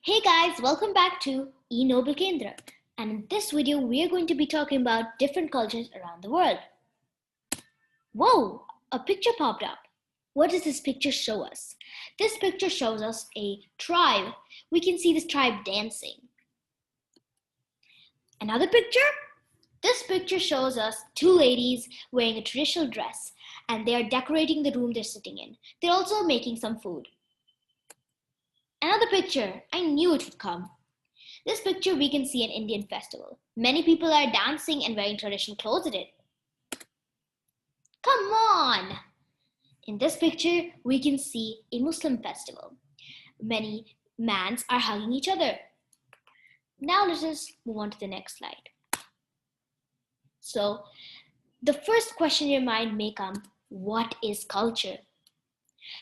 Hey guys, welcome back to eNoble Kendra. And in this video, we are going to be talking about different cultures around the world. Whoa, a picture popped up. What does this picture show us? This picture shows us a tribe. We can see this tribe dancing. Another picture? This picture shows us two ladies wearing a traditional dress and they are decorating the room they're sitting in. They're also making some food. Another picture. I knew it would come. This picture we can see an Indian festival. Many people are dancing and wearing traditional clothes in it. Come on! In this picture, we can see a Muslim festival. Many mans are hugging each other. Now let us move on to the next slide. So, the first question in your mind may come, what is culture?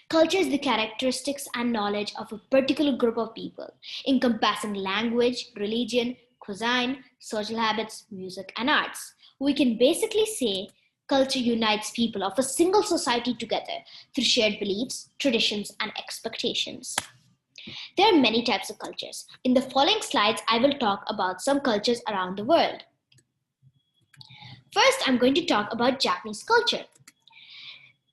Culture is the characteristics and knowledge of a particular group of people, encompassing language, religion, cuisine, social habits, music, and arts. We can basically say culture unites people of a single society together through shared beliefs, traditions, and expectations. There are many types of cultures. In the following slides, I will talk about some cultures around the world. First, I'm going to talk about Japanese culture.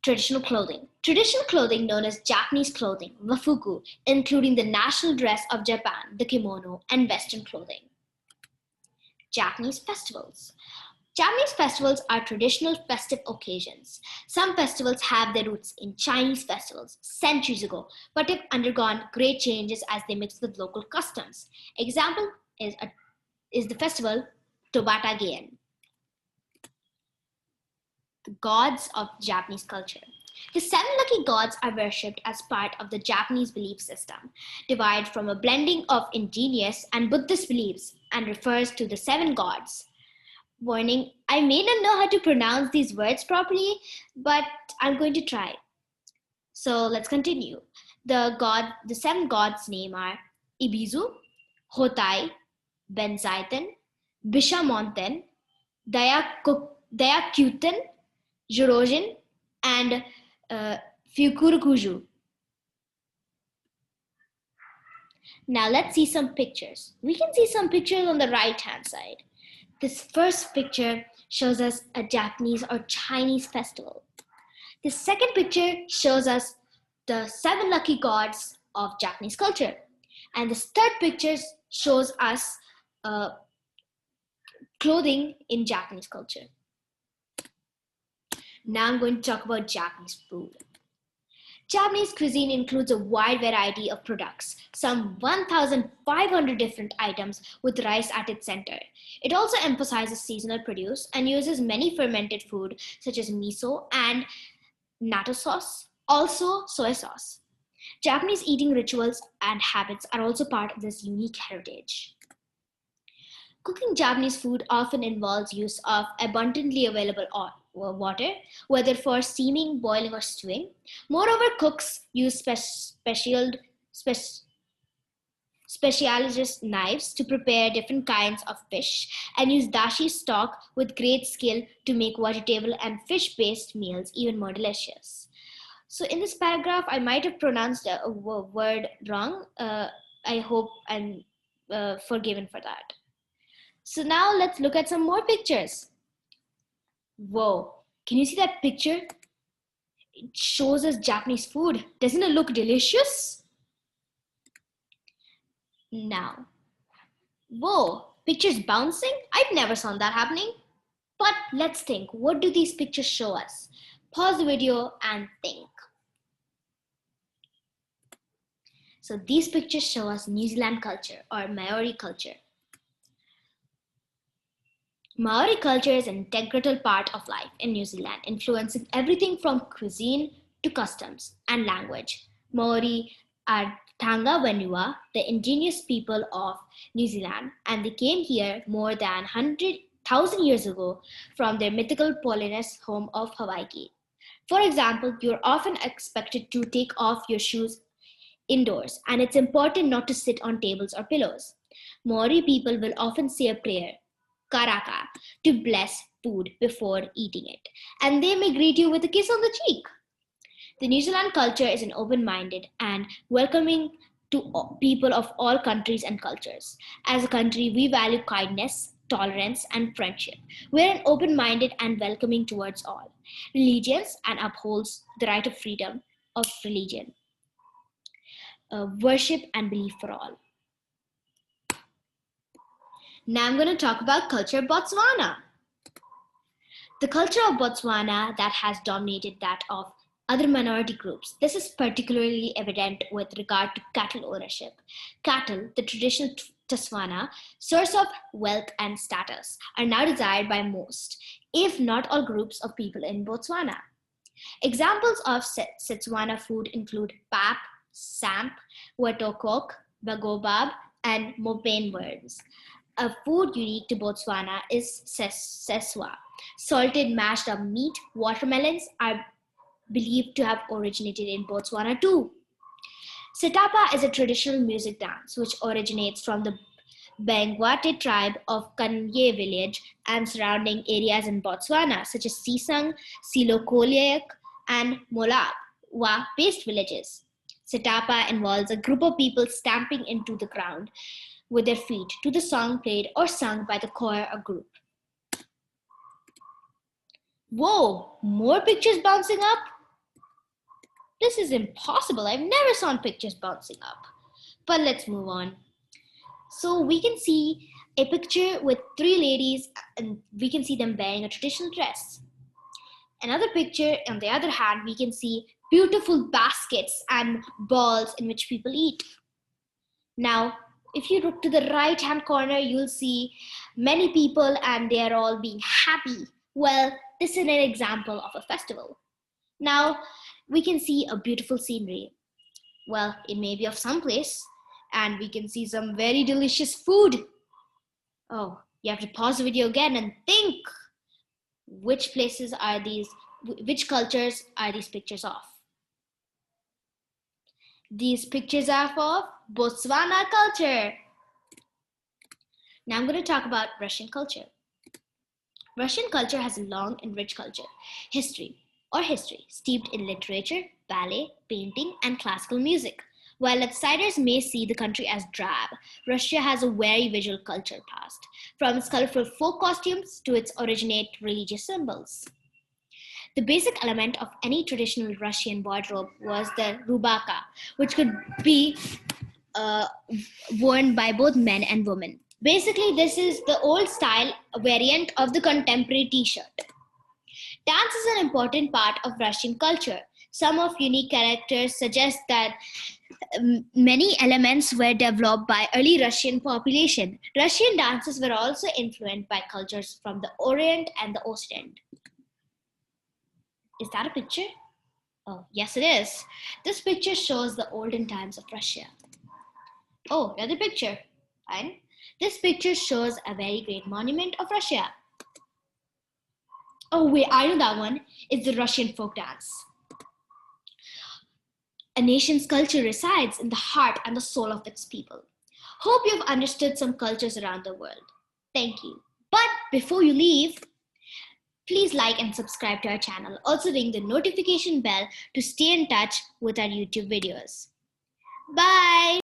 Traditional clothing. Traditional clothing known as Japanese clothing, wafuku, including the national dress of Japan, the kimono, and Western clothing. Japanese festivals. Japanese festivals are traditional festive occasions. Some festivals have their roots in Chinese festivals centuries ago, but have undergone great changes as they mix with local customs. Example is the festival Tobata Gein. The gods of Japanese culture. The 7 lucky gods are worshipped as part of the Japanese belief system, derived from a blending of indigenous and Buddhist beliefs, and refers to the 7 gods. Warning, I may not know how to pronounce these words properly, but I'm going to try. So let's continue. The 7 gods' names are Ibizu, Hotai, Benzaiten, Bishamonten, Dayakuten, Jorojin, and Fukurokuju. Now let's see some pictures. We can see some pictures on the right hand side. This first picture shows us a Japanese or Chinese festival. The second picture shows us the 7 lucky gods of Japanese culture. And the third picture shows us clothing in Japanese culture. Now I'm going to talk about Japanese food. Japanese cuisine includes a wide variety of products, some 1,500 different items with rice at its center. It also emphasizes seasonal produce and uses many fermented food such as miso and natto sauce, also soy sauce. Japanese eating rituals and habits are also part of this unique heritage. Cooking Japanese food often involves use of abundantly available water, whether for steaming, boiling, or stewing. Moreover, cooks use specialized knives to prepare different kinds of fish and use dashi stock with great skill to make vegetable and fish-based meals even more delicious. So in this paragraph, I might have pronounced a word wrong. I hope I'm forgiven for that. So now let's look at some more pictures. Whoa, can you see that picture? It shows us Japanese food. Doesn't it look delicious? Now, whoa, pictures bouncing? I've never seen that happening. But let's think, what do these pictures show us? Pause the video and think. So these pictures show us New Zealand culture or Maori culture. Maori culture is an integral part of life in New Zealand, influencing everything from cuisine to customs and language. Maori are Tanga Vanua, the indigenous people of New Zealand, and they came here more than 100,000 years ago from their mythical Polynesian home of Hawaii. For example, you're often expected to take off your shoes indoors, and it's important not to sit on tables or pillows. Maori people will often say a prayer, karaka, to bless food before eating it, and they may greet you with a kiss on the cheek. The New Zealand culture is an open-minded and welcoming to people of all countries and cultures. As a country, we value kindness, tolerance, and friendship. We are open-minded and welcoming towards all religions and upholds the right of freedom of religion, worship, and belief for all. Now I'm going to talk about culture of Botswana. The culture of Botswana that has dominated that of other minority groups. This is particularly evident with regard to cattle ownership. Cattle, the traditional Tswana source of wealth and status, are now desired by most, if not all, groups of people in Botswana. Examples of Setswana food include pap, samp, watokok, bagobab, and mopane worms. A food unique to Botswana is seswa. Salted mashed up meat. Watermelons are believed to have originated in Botswana too. Setapa is a traditional music dance which originates from the Bangwate tribe of Kanye village and surrounding areas in Botswana, such as Sisang, Silokoliak, and Molab-based villages. Setapa involves a group of people stamping into the ground with their feet to the song played or sung by the choir or group. Whoa, more pictures bouncing up? This is impossible. I've never seen pictures bouncing up. But let's move on. So we can see a picture with three ladies and we can see them wearing a traditional dress. Another picture, on the other hand, we can see beautiful baskets and balls in which people eat. Now, if you look to the right hand corner, you'll see many people and they are all being happy. Well, this is an example of a festival. Now, we can see a beautiful scenery. Well, it may be of some place, and we can see some very delicious food. Oh, you have to pause the video again and think which places are these, which cultures are these pictures of? These pictures are of Botswana culture. Now I'm going to talk about Russian culture. Russian culture has a long and rich history, steeped in literature, ballet, painting, and classical music. While outsiders may see the country as drab, Russia has a very visual culture past, from its colorful folk costumes to its originate religious symbols. The basic element of any traditional Russian wardrobe was the rubaka, which could be worn by both men and women. Basically, this is the old style variant of the contemporary t-shirt. Dance is an important part of Russian culture. Some of unique characters suggest that many elements were developed by early Russian population. Russian dances were also influenced by cultures from the Orient and the Occident. Is that a picture? Oh, yes it is. This picture shows the olden times of Russia. Oh, another picture. And this picture shows a very great monument of Russia. Oh wait, I know that one. It's the Russian folk dance. A nation's culture resides in the heart and the soul of its people. Hope you've understood some cultures around the world. Thank you. But before you leave, please like and subscribe to our channel. Also ring the notification bell to stay in touch with our YouTube videos. Bye!